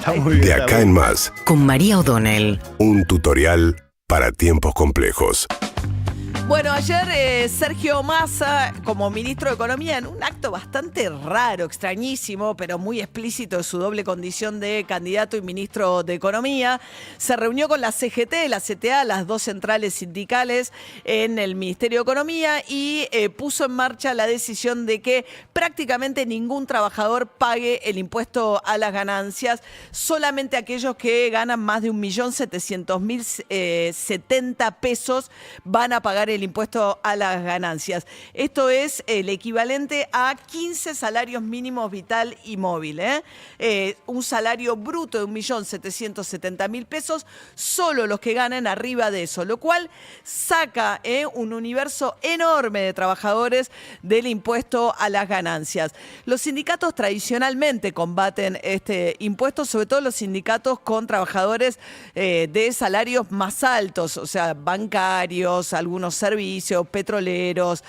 Está muy bien. De acá en más, Con María O'Donnell. un tutorial para tiempos complejos. Bueno, ayer Sergio Massa, como ministro de Economía, en un acto bastante raro, extrañísimo, pero muy explícito de su doble condición de candidato y ministro de Economía, se reunió con la CGT, la CTA, las dos centrales sindicales en el Ministerio de Economía y puso en marcha la decisión de que prácticamente ningún trabajador pague el impuesto a las ganancias, solamente aquellos que ganan más de 1.700.070 pesos van a pagar el impuesto a las ganancias. Esto es el equivalente a 15 salarios mínimos vital y móvil. Un salario bruto de 1.770.000 pesos, solo los que ganan arriba de eso, lo cual saca un universo enorme de trabajadores del impuesto a las ganancias. Los sindicatos tradicionalmente combaten este impuesto, sobre todo los sindicatos con trabajadores de salarios más altos, o sea, bancarios, algunos servicios, petroleros,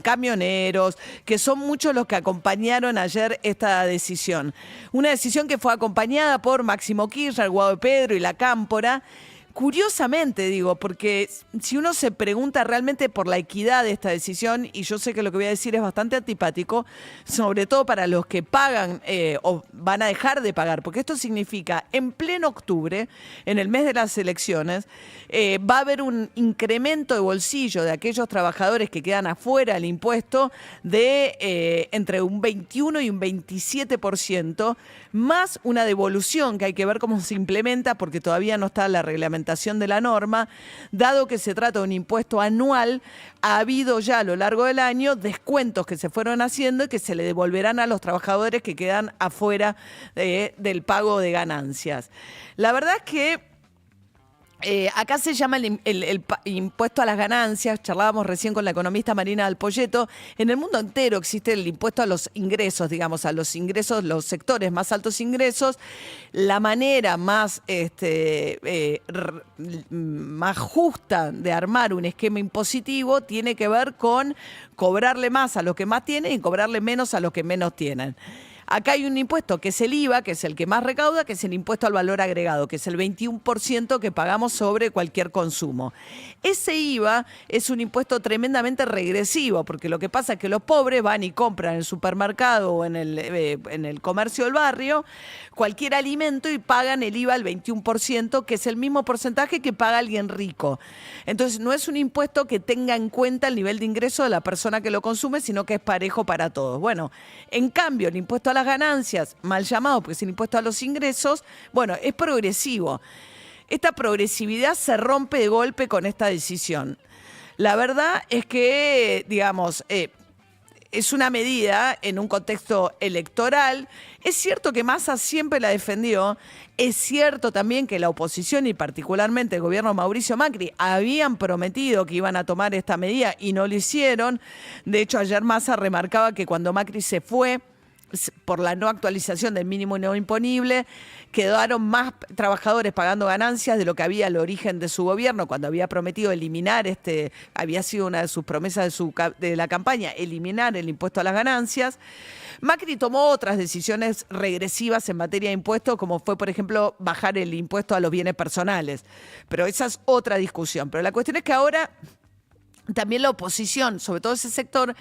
camioneros, que son muchos los que acompañaron ayer esta decisión. Una decisión que fue acompañada por Máximo Kirchner, Guado de Pedro y la Cámpora. Curiosamente, digo, porque si uno se pregunta realmente por la equidad de esta decisión, y yo sé que lo que voy a decir es bastante antipático, sobre todo para los que pagan o van a dejar de pagar, porque esto significa en pleno octubre, en el mes de las elecciones, va a haber un incremento de bolsillo de aquellos trabajadores que quedan afuera del impuesto de entre un 21 y un 27%, más una devolución que hay que ver cómo se implementa, porque todavía no está la reglamentación de la norma. Dado que se trata de un impuesto anual, ha habido ya a lo largo del año descuentos que se fueron haciendo y que se le devolverán a los trabajadores que quedan afuera del pago de ganancias. La verdad es que acá se llama el impuesto a las ganancias. Charlábamos recién con la economista Marina Alpoyeto. En el mundo entero existe el impuesto a los ingresos, digamos, a los ingresos, los sectores más altos ingresos. La manera más, más justa de armar un esquema impositivo tiene que ver con cobrarle más a los que más tienen y cobrarle menos a los que menos tienen. Acá hay un impuesto que es el IVA, que es el que más recauda, que es el impuesto al valor agregado, que es el 21% que pagamos sobre cualquier consumo. Ese IVA es un impuesto tremendamente regresivo, porque lo que pasa es que los pobres van y compran en el supermercado o en el comercio del barrio cualquier alimento y pagan el IVA al 21%, que es el mismo porcentaje que paga alguien rico. Entonces no es un impuesto que tenga en cuenta el nivel de ingreso de la persona que lo consume, sino que es parejo para todos. Bueno, en cambio, el impuesto a las ganancias, mal llamado porque es el impuesto a los ingresos, bueno, es progresivo. Esta progresividad se rompe de golpe con esta decisión. La verdad es que, digamos, es una medida en un contexto electoral. Es cierto que Massa siempre la defendió. Es cierto también que la oposición y particularmente el gobierno de Mauricio Macri habían prometido que iban a tomar esta medida y no lo hicieron. De hecho, ayer Massa remarcaba que cuando Macri se fue, por la no actualización del mínimo no imponible, quedaron más trabajadores pagando ganancias de lo que había al origen de su gobierno, cuando había prometido eliminar había sido una de sus promesas de la campaña, eliminar el impuesto a las ganancias. Macri tomó otras decisiones regresivas en materia de impuestos, como fue, por ejemplo, bajar el impuesto a los bienes personales. Pero esa es otra discusión. Pero la cuestión es que ahora también la oposición, sobre todo ese sector,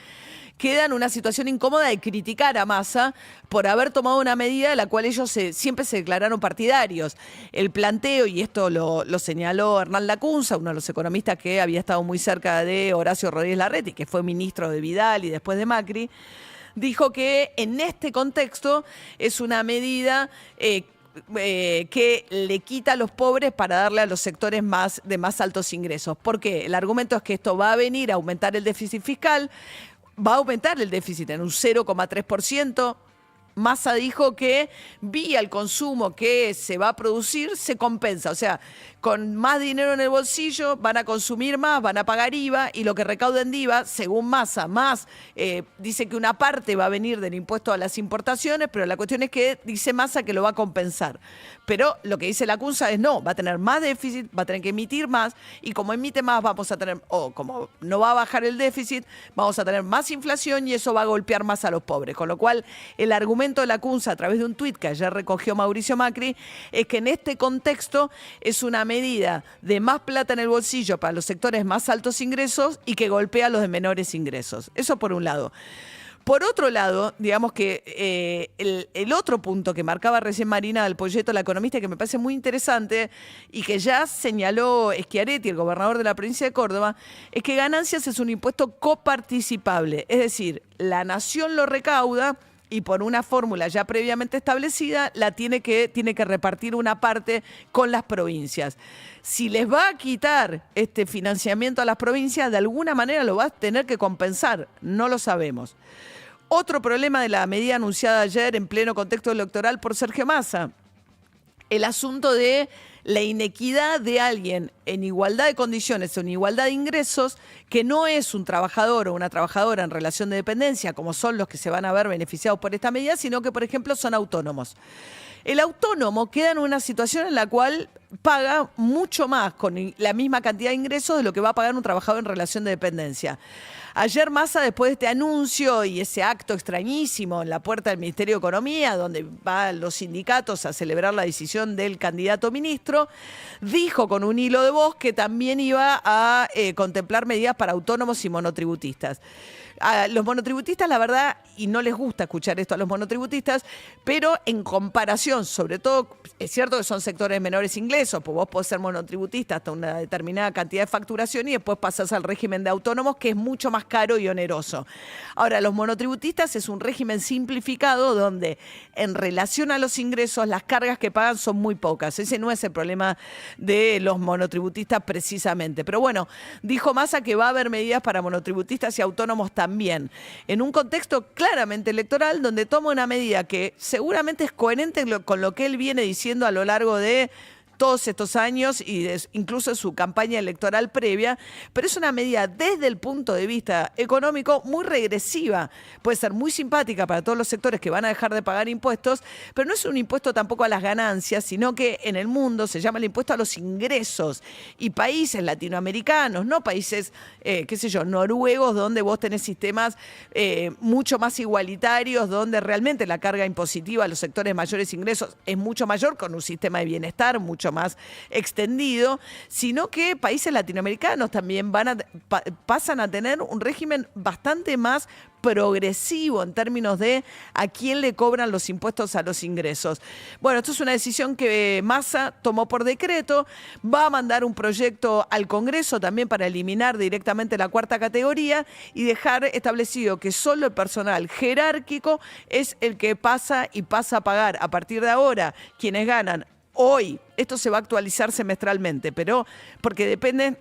queda en una situación incómoda de criticar a Massa por haber tomado una medida de la cual ellos siempre se declararon partidarios. El planteo, y esto lo señaló Hernán Lacunza, uno de los economistas que había estado muy cerca de Horacio Rodríguez Larreta, que fue ministro de Vidal y después de Macri, dijo que en este contexto es una medida que le quita a los pobres para darle a los sectores de más altos ingresos. ¿Por qué? El argumento es que esto va a venir a aumentar el déficit fiscal, va a aumentar el déficit en un 0,3%. Massa dijo que vía el consumo que se va a producir se compensa, o sea, con más dinero en el bolsillo van a consumir más, van a pagar IVA y lo que recauden de IVA, según Massa, más dice que una parte va a venir del impuesto a las importaciones, pero la cuestión es que dice Massa que lo va a compensar. Pero lo que dice Lacunza es no, va a tener más déficit, va a tener que emitir más y como emite más vamos a tener, o como no va a bajar el déficit, vamos a tener más inflación y eso va a golpear más a los pobres, con lo cual el argumento argumento de la CUNSA a través de un tuit que ayer recogió Mauricio Macri es que en este contexto es una medida de más plata en el bolsillo para los sectores más altos ingresos y que golpea a los de menores ingresos. Eso por un lado. Por otro lado, digamos que el otro punto que marcaba recién Marina del Poyeto, la economista, que me parece muy interesante y que ya señaló Schiaretti, el gobernador de la provincia de Córdoba, es que ganancias es un impuesto coparticipable. Es decir, la nación lo recauda y por una fórmula ya previamente establecida, tiene que repartir una parte con las provincias. Si les va a quitar este financiamiento a las provincias, de alguna manera lo va a tener que compensar, no lo sabemos. Otro problema de la medida anunciada ayer en pleno contexto electoral por Sergio Massa, el asunto de la inequidad de alguien en igualdad de condiciones o en igualdad de ingresos que no es un trabajador o una trabajadora en relación de dependencia, como son los que se van a ver beneficiados por esta medida, sino que, por ejemplo, son autónomos. El autónomo queda en una situación en la cual paga mucho más con la misma cantidad de ingresos de lo que va a pagar un trabajador en relación de dependencia. Ayer Massa, después de este anuncio y ese acto extrañísimo en la puerta del Ministerio de Economía, donde van los sindicatos a celebrar la decisión del candidato ministro, dijo con un hilo de voz que también iba a contemplar medidas para autónomos y monotributistas. A los monotributistas, la verdad, y no les gusta escuchar esto a los monotributistas, pero en comparación, sobre todo, es cierto que son sectores de menores ingresos, pues vos podés ser monotributista hasta una determinada cantidad de facturación y después pasás al régimen de autónomos, que es mucho más caro y oneroso. Ahora, los monotributistas es un régimen simplificado donde en relación a los ingresos, las cargas que pagan son muy pocas. Ese no es el problema de los monotributistas precisamente. Pero bueno, dijo Massa que va a haber medidas para monotributistas y autónomos también, en un contexto claramente electoral donde toma una medida que seguramente es coherente con lo que él viene diciendo a lo largo de todos estos años y incluso su campaña electoral previa, pero es una medida desde el punto de vista económico muy regresiva. Puede ser muy simpática para todos los sectores que van a dejar de pagar impuestos, pero no es un impuesto tampoco a las ganancias, sino que en el mundo se llama el impuesto a los ingresos. Y países latinoamericanos, no países, noruegos, donde vos tenés sistemas mucho más igualitarios, donde realmente la carga impositiva a los sectores de mayores ingresos es mucho mayor, con un sistema de bienestar mucho más extendido, sino que países latinoamericanos también pasan a tener un régimen bastante más progresivo en términos de a quién le cobran los impuestos a los ingresos. Bueno, esto es una decisión que Massa tomó por decreto, va a mandar un proyecto al Congreso también para eliminar directamente la cuarta categoría y dejar establecido que solo el personal jerárquico es el que pasa a pagar a partir de ahora quienes ganan hoy. Esto se va a actualizar semestralmente, pero porque depende,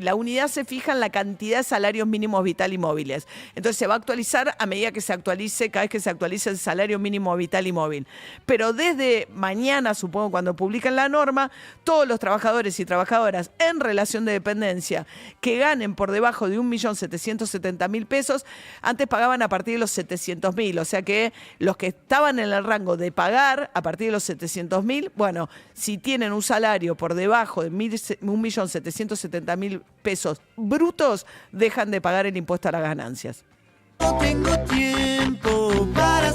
la unidad se fija en la cantidad de salarios mínimos vital y móviles. Entonces se va a actualizar a medida que se actualice, cada vez que se actualice el salario mínimo vital y móvil. Pero desde mañana, supongo, cuando publiquen la norma, todos los trabajadores y trabajadoras en relación de dependencia que ganen por debajo de 1.770.000 pesos, antes pagaban a partir de los 700.000. O sea que los que estaban en el rango de pagar a partir de los 700.000, bueno, si tienen un salario por debajo de 1.770.000 pesos brutos, dejan de pagar el impuesto a las ganancias. No tengo tiempo para